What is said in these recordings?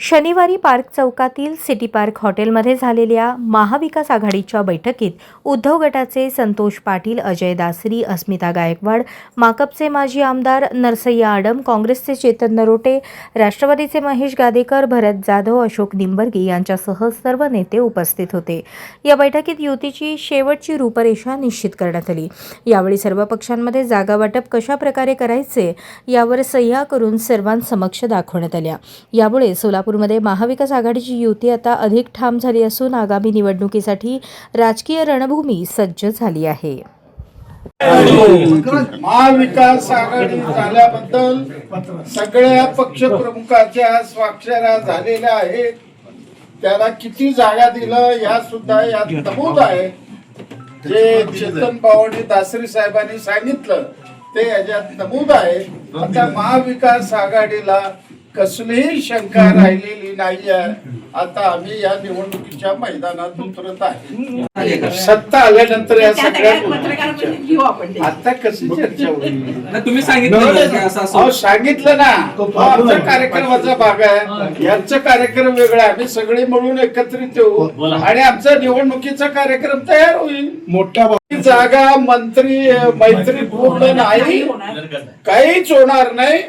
शनिवारी पार्क चौकातील city park हॉटेलमध्ये झालेल्या महाविकास आघाडीच्या बैठकीत उद्धव गटाचे संतोष पाटील, अजय दासरी, अस्मिता गायकवाड, माकपचे माजी आमदार नरसय्या आडम, काँग्रेसचे चेतन नरोटे, राष्ट्रवादीचे महेश गादेकर, भरत जाधव, अशोक निंबर्गी यांच्यासह सर्व नेते उपस्थित होते। या बैठकीत युतीची शेवटची रूपरेषा निश्चित करण्यात आली। यावेळी सर्व पक्षांमध्ये जागा वाटप कशा प्रकारे करायचे यावर सह्या करून सर्वांसमक्ष दाखवण्यात आल्या। यामुळे सोलापूरमध्ये महाविकास आघाडीची युती आता अधिक ठाम झाली असून आगामी निवडणुकीसाठी राजकीय रणभूमी सज्ज झाली आहे। महाविकास आघाडी झाल्याबद्दल सगळ्या पक्षप्रमुखांच्या स्वाक्षऱ्या झालेल्या आहेत। त्याला किती जागा दिलं या सुद्धा यात नमूद आहे। जे चेतन बावणी दासरी साहेबांनी सांगितलं ते याच्यात नमूद आहे। आता महाविकास आघाडीला कसलीही शंका राहिलेली नाही आहे। आता आम्ही या निवडणुकीच्या मैदानात उतरत आहे। सत्ता आल्यानंतर या सगळ्या आता कशी चर्चा होईल? तुम्ही सांगितलं ना, आमचा कार्यक्रमाचा भाग आहे, यांचा कार्यक्रम वेगळा। आम्ही सगळे मिळून एकत्रित येऊ आणि आमचा निवडणुकीचा कार्यक्रम तयार होईल। मोठ्या जागा मंत्री मैत्री पूर्ण नाही, काहीच होणार नाही।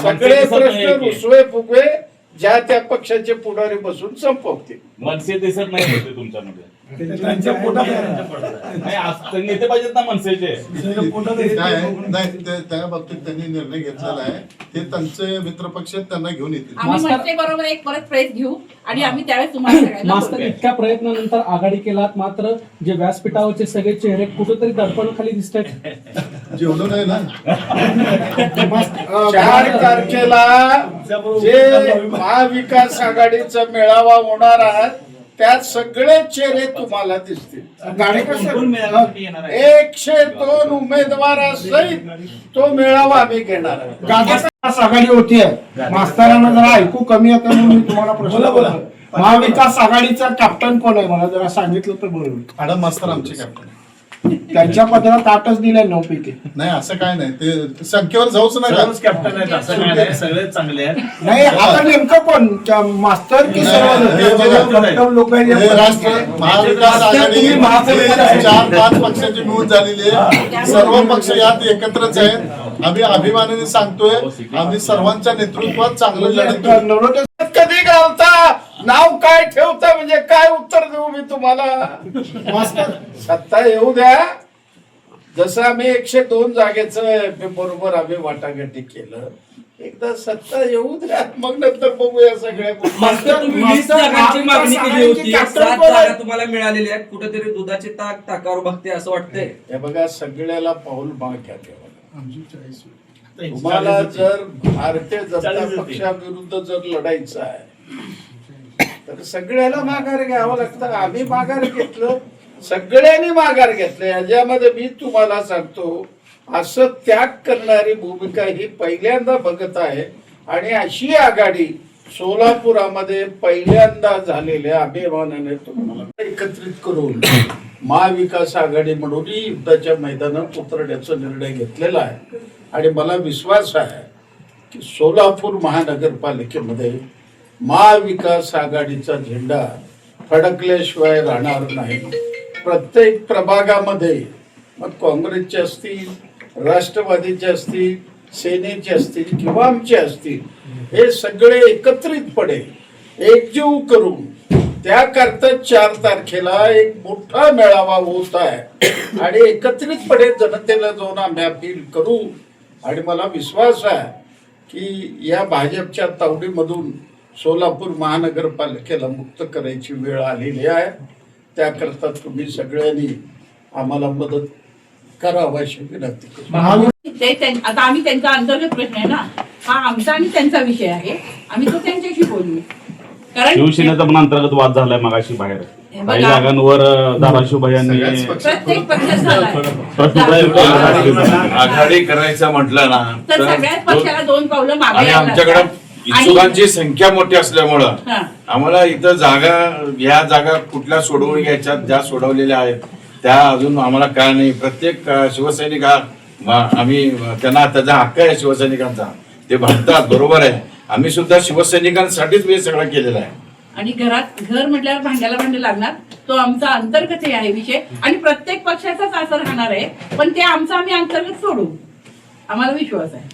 सगळे प्रश्न रुसवे फुगवे ज्या त्या पक्षाचे पुढारी बसून संपवतील। मनसे दिसत नाही होते तुमच्यामध्ये, नेते पाहिजेत ना मनसेचे। त्या बाबतीत त्यांनी निर्णय घेतलेला आहे, ते त्यांचे मित्रपक्ष त्यांना घेऊन येतील। आम्ही मनसे बरोबर एक परत प्रेस घेऊ आणि आम्ही त्यावेळेस तुम्हाला इतक्या प्रयत्नानंतर आघाडी केलात, मात्र जे व्यासपीठावरचे सगळे चेहरे कुठेतरी दडपणाखाली दिसत आहेत। जेवढं नाही ना 4 तारखेला जे महाविकास आघाडीचा मेळावा होणार आहे त्यात सगळे चेहरे तुम्हाला दिसतील। 102 उमेदवारासहित तो मेळावा आम्ही घेणार आहे। आघाडी होती आहे, मास्तरांना जरा ऐकू कमी येतं म्हणून मी तुम्हाला प्रश्न बोला। महाविकास आघाडीचा कॅप्टन कोण आहे मला जरा सांगितलं तर बरं होईल। आडम मास्तर आमचे कॅप्टन, त्यांच्या पदाला 8च दिले 9 पैकी। नाही असं काय नाही, ते संख्येवर जाऊच नका। कॅप्टन आहेत असं काय नाही, सगळे चांगले आहेत। नाही आता नेमकं कोण मास्तर की सर्व लोक महाविकास आघाडी 4-5 पक्षाची मिळून झालेली आहे। सर्व पक्ष यात एकत्रच आहेत। आम्ही अभिमानाने सांगतोय, आम्ही सर्वांच्या नेतृत्वात चांगलं लढत। कधी घालता नाव काय ठेवता म्हणजे काय उत्तर देऊ मी तुम्हाला? सत्ता येऊ द्या। जसं आम्ही 102 जागेचं बरोबर आम्ही वाटाघाटी केलं, एकदा सत्ता येऊ द्या, मग नंतर बघूया सगळ्या। मागणी केली होती, 7 जागा तुम्हाला मिळालेल्या आहेत, कुठेतरी दुधाचे ताकावर बघते असं वाटतंय। हे बघा, सगळ्याला पाऊल माग घ्या। तुम्हाला जर भारतीय जनता पक्षाविरुद्ध जर लढायचं आहे तर सगळ्याला माघार घ्यावं लागतं। आम्ही माघार घेतलं, सगळ्यांनी माघार घेतलं। याच्यामध्ये मी तुम्हाला सांगतो, असं त्याग करणारी भूमिका ही पहिल्यांदा बघत आहे आणि अशी आघाडी सोलापुरामध्ये पहिल्यांदा झालेल्या अभिमानाने तुम्हाला एकत्रित करून महाविकास आघाडी म्हणून युद्धाच्या मैदानात उतरण्याचा निर्णय घेतलेला आहे। आणि मला विश्वास आहे की सोलापूर महानगरपालिकेमध्ये महाविकास आघाडीचा झेंडा फडकल्याशिवाय राहणार नाही। प्रत्येक प्रभागामध्ये मग काँग्रेसचे असतील, राष्ट्रवादीचे असतील, सेनेचे असतील किंवा आमचे असतील, हे सगळे एकत्रितपणे एकजीव करून त्याकरता 4 तारखेला एक मोठा मेळावा होत आहे आणि एकत्रितपणे जनतेला जाऊन आम्ही अपील करू। आणि मला विश्वास आहे की या भाजपच्या तावडीमधून सोलापूर महानगरपालिकेला मुक्त करायची वेळ आलेली आहे। त्याकरता तुम्ही सगळ्यांनी आम्हाला मदत करावी अशी विनंती करतो। आता आम्ही त्यांचा अंतर्गत प्रश्न आहे ना, हा आमचा आणि त्यांचा विषय आहे, आम्ही तो त्यांच्याशी बोलू। कारण शिवसेनेचा पण अंतर्गत वाद झालाय मगाशी बाहेर, काही जागांवर धाराशिव भयांनी प्रत्येक पक्षात आघाडी करायचं म्हटलं ना तर सगळ्याच पक्षाला 2 पावलं मागे आणि आमच्याकडे इच्छुकांची संख्या मोठी असल्यामुळं आम्हाला इथं या जागा कुठल्या सोडवून घ्यायच्या, ज्या सोडवलेल्या आहेत त्या अजून आम्हाला काय नाही। प्रत्येक शिवसैनिक आम्ही त्यांना त्याचा हक्क आहे शिवसैनिकांचा, ते म्हणतात बरोबर आहे। आम्ही सुद्धा शिवसैनिकांसाठीच हे सगळं केलेलं आहे. आणि घरात घर म्हटल्यावर भांड्याला भांडे लागणार, तो आमचा अंतर्गत हे आहे विषय आणि प्रत्येक पक्षाचाच असं राहणार आहे, पण ते आमचं आम्ही अंतर्गत सोडू, आम्हाला विश्वास आहे.